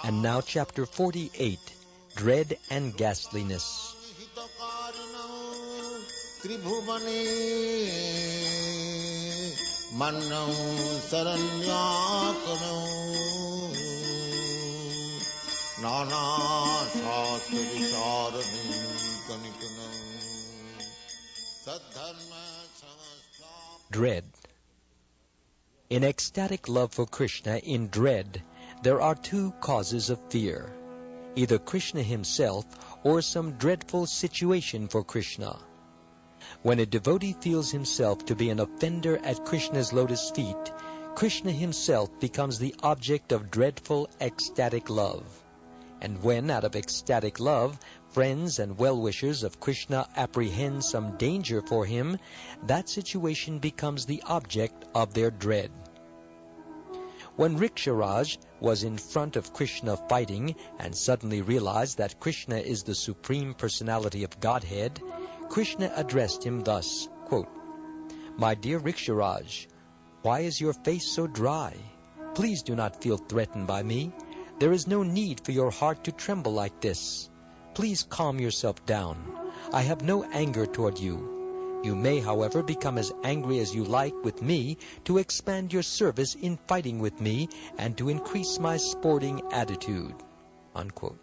And now chapter 48, Dread and Ghastliness. Dread. In ecstatic love for Krishna, in dread, there are two causes of fear, either Krishna himself or some dreadful situation for Krishna. When a devotee feels himself to be an offender at Krishna's lotus feet, Krishna himself becomes the object of dreadful ecstatic love. And when, out of ecstatic love, friends and well-wishers of Krishna apprehend some danger for him, that situation becomes the object of their dread. When Riksharaj was in front of Krishna fighting and suddenly realized that Krishna is the Supreme Personality of Godhead, Krishna addressed him thus, quote, "My dear Riksharaj, why is your face so dry? Please do not feel threatened by me. There is no need for your heart to tremble like this. Please calm yourself down. I have no anger toward you. You may, however, become as angry as you like with me to expand your service in fighting with me and to increase my sporting attitude." Unquote.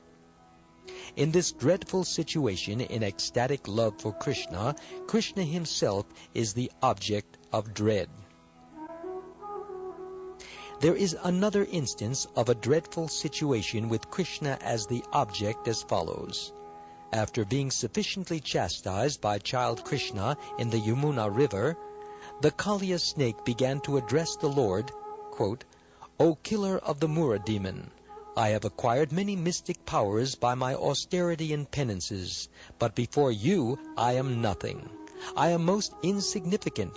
In this dreadful situation, in ecstatic love for Krishna, Krishna himself is the object of dread. There is another instance of a dreadful situation with Krishna as the object as follows. After being sufficiently chastised by child Krishna in the Yamuna river, the Kaliya snake began to address the Lord, quote, "O killer of the Mura demon, I have acquired many mystic powers by my austerity and penances, but before you I am nothing. I am most insignificant.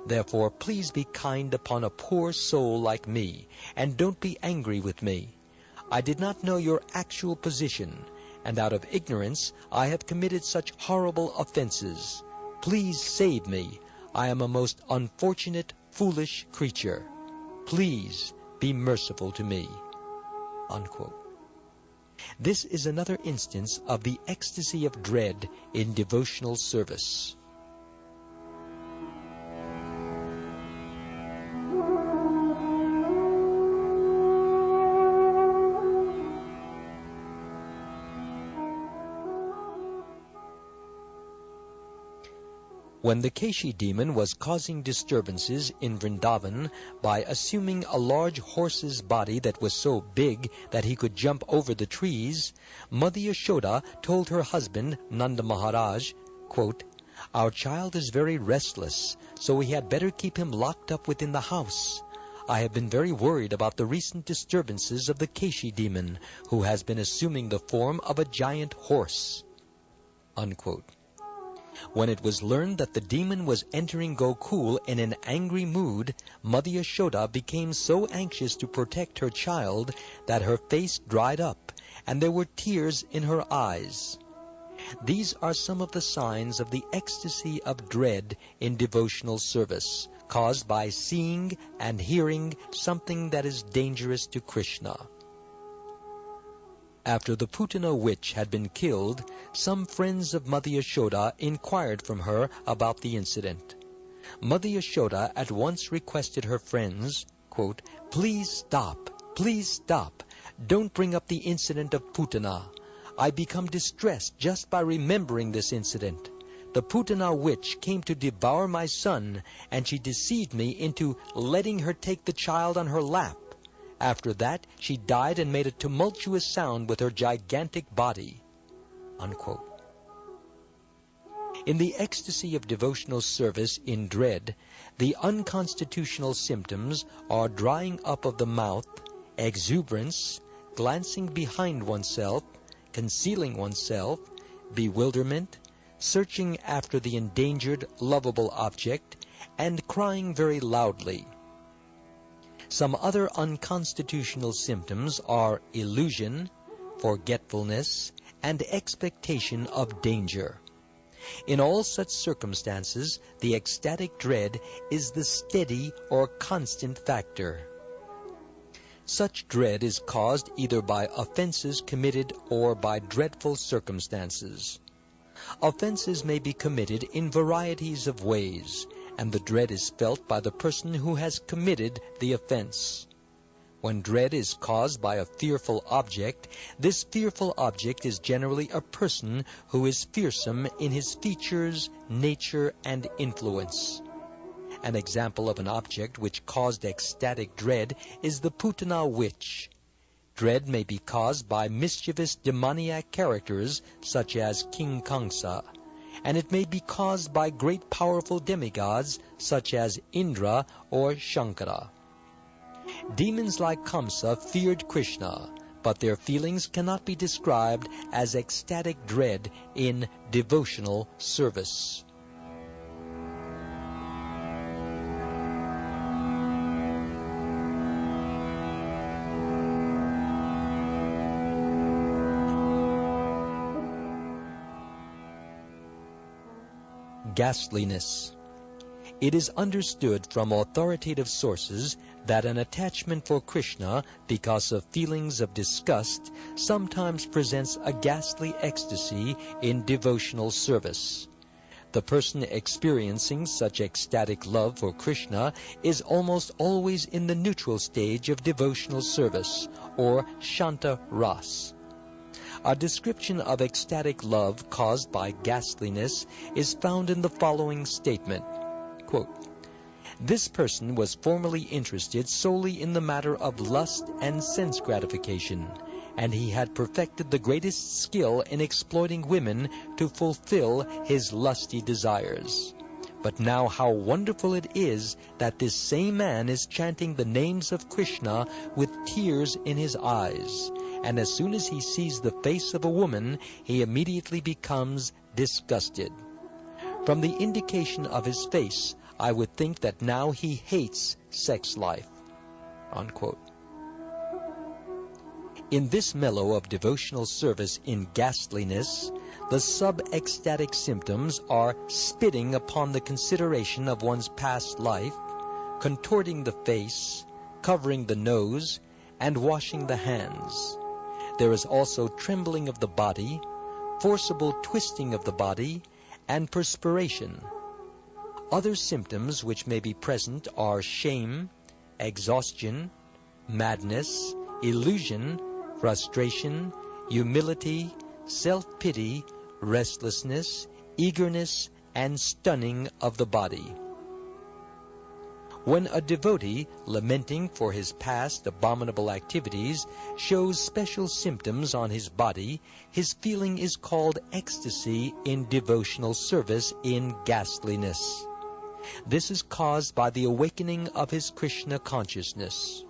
Therefore please be kind upon a poor soul like me, and don't be angry with me. I did not know your actual position, and out of ignorance I have committed such horrible offenses. Please save me. I am a most unfortunate, foolish creature. Please be merciful to me." Unquote. This is another instance of the ecstasy of dread in devotional service. When the Keshi demon was causing disturbances in Vrindavan by assuming a large horse's body that was so big that he could jump over the trees, Mother Yashoda told her husband, Nanda Maharaj, quote, "Our child is very restless, so we had better keep him locked up within the house. I have been very worried about the recent disturbances of the Keshi demon, who has been assuming the form of a giant horse." Unquote. When it was learned that the demon was entering Gokul in an angry mood, Mother Yashoda became so anxious to protect her child that her face dried up, and there were tears in her eyes. These are some of the signs of the ecstasy of dread in devotional service, caused by seeing and hearing something that is dangerous to Krishna. After the Putana witch had been killed, some friends of Mother Yashoda inquired from her about the incident. Mother Yashoda at once requested her friends, quote, "Please stop, please stop. Don't bring up the incident of Putana. I become distressed just by remembering this incident. The Putana witch came to devour my son, and she deceived me into letting her take the child on her lap. After that, she died and made a tumultuous sound with her gigantic body." Unquote. In the ecstasy of devotional service in dread, the unconstitutional symptoms are drying up of the mouth, exuberance, glancing behind oneself, concealing oneself, bewilderment, searching after the endangered, lovable object, and crying very loudly. Some other unconstitutional symptoms are illusion, forgetfulness, and expectation of danger. In all such circumstances, the ecstatic dread is the steady or constant factor. Such dread is caused either by offenses committed or by dreadful circumstances. Offenses may be committed in varieties of ways, and the dread is felt by the person who has committed the offense. When dread is caused by a fearful object, this fearful object is generally a person who is fearsome in his features, nature, and influence. An example of an object which caused ecstatic dread is the Putana witch. Dread may be caused by mischievous demoniac characters such as King Kamsa, and it may be caused by great powerful demigods such as Indra or Shankara. Demons like Kamsa feared Krishna, but their feelings cannot be described as ecstatic dread in devotional service. Ghastliness. It is understood from authoritative sources that an attachment for Krishna because of feelings of disgust sometimes presents a ghastly ecstasy in devotional service. The person experiencing such ecstatic love for Krishna is almost always in the neutral stage of devotional service, or Shanta Ras. A description of ecstatic love caused by ghastliness is found in the following statement. Quote, "This person was formerly interested solely in the matter of lust and sense gratification, and he had perfected the greatest skill in exploiting women to fulfill his lusty desires. But now how wonderful it is that this same man is chanting the names of Krishna with tears in his eyes, and as soon as he sees the face of a woman, he immediately becomes disgusted. From the indication of his face, I would think that now he hates sex life." Unquote. In this mellow of devotional service in ghastliness, the sub-ecstatic symptoms are spitting upon the consideration of one's past life, contorting the face, covering the nose, and washing the hands. There is also trembling of the body, forcible twisting of the body, and perspiration. Other symptoms which may be present are shame, exhaustion, madness, illusion, frustration, humility, self-pity, restlessness, eagerness, and stunning of the body. When a devotee, lamenting for his past abominable activities, shows special symptoms on his body, his feeling is called ecstasy in devotional service in ghastliness. This is caused by the awakening of his Krishna consciousness.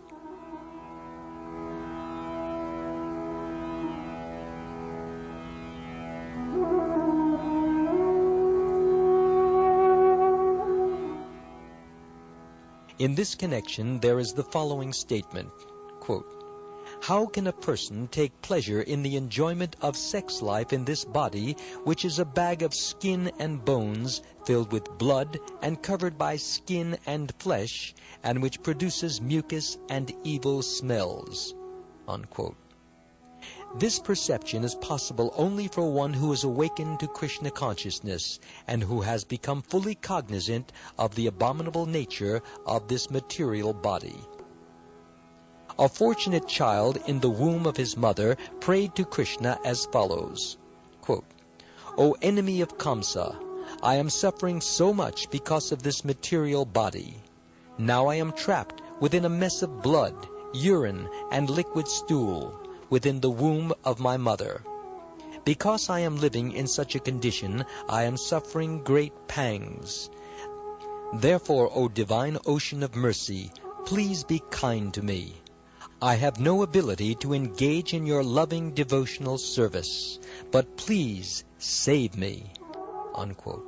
In this connection, there is the following statement, quote, "How can a person take pleasure in the enjoyment of sex life in this body, which is a bag of skin and bones, filled with blood and covered by skin and flesh, and which produces mucus and evil smells?" Unquote. This perception is possible only for one who is awakened to Krishna consciousness and who has become fully cognizant of the abominable nature of this material body. A fortunate child in the womb of his mother prayed to Krishna as follows, quote, "O enemy of Kamsa, I am suffering so much because of this material body. Now I am trapped within a mess of blood, urine, and liquid stool, within the womb of my mother. Because I am living in such a condition, I am suffering great pangs. Therefore, O divine ocean of mercy, please be kind to me. I have no ability to engage in your loving devotional service, but please save me." Unquote.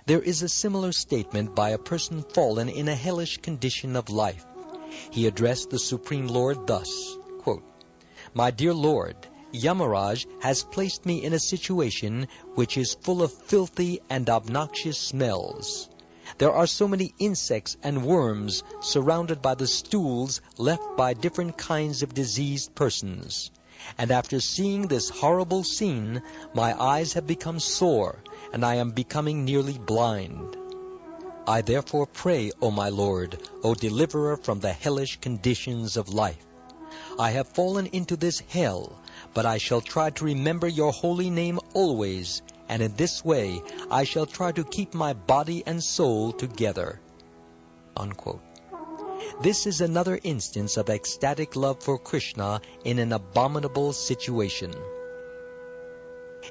There is a similar statement by a person fallen in a hellish condition of life. He addressed the Supreme Lord thus, quote, "My dear Lord, Yamaraj has placed me in a situation which is full of filthy and obnoxious smells. There are so many insects and worms surrounded by the stools left by different kinds of diseased persons. And after seeing this horrible scene, my eyes have become sore, and I am becoming nearly blind. I therefore pray, O my Lord, O deliverer from the hellish conditions of life. I have fallen into this hell, but I shall try to remember your holy name always, and in this way I shall try to keep my body and soul together." Unquote. This is another instance of ecstatic love for Krishna in an abominable situation.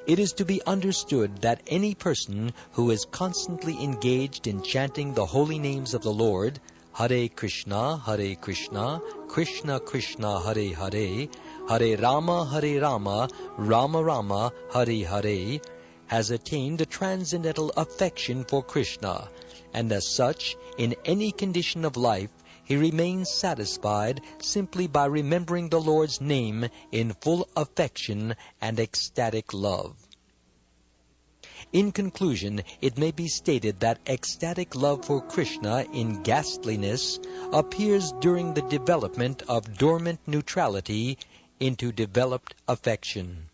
It is to be understood that any person who is constantly engaged in chanting the holy names of the Lord, Hare Krishna, Krishna Krishna, Hare Hare, Hare Rama, Rama Rama, Hare Hare, has attained a transcendental affection for Krishna, and as such, in any condition of life, he remains satisfied simply by remembering the Lord's name in full affection and ecstatic love. In conclusion, it may be stated that ecstatic love for Krishna in ghastliness appears during the development of dormant neutrality into developed affection.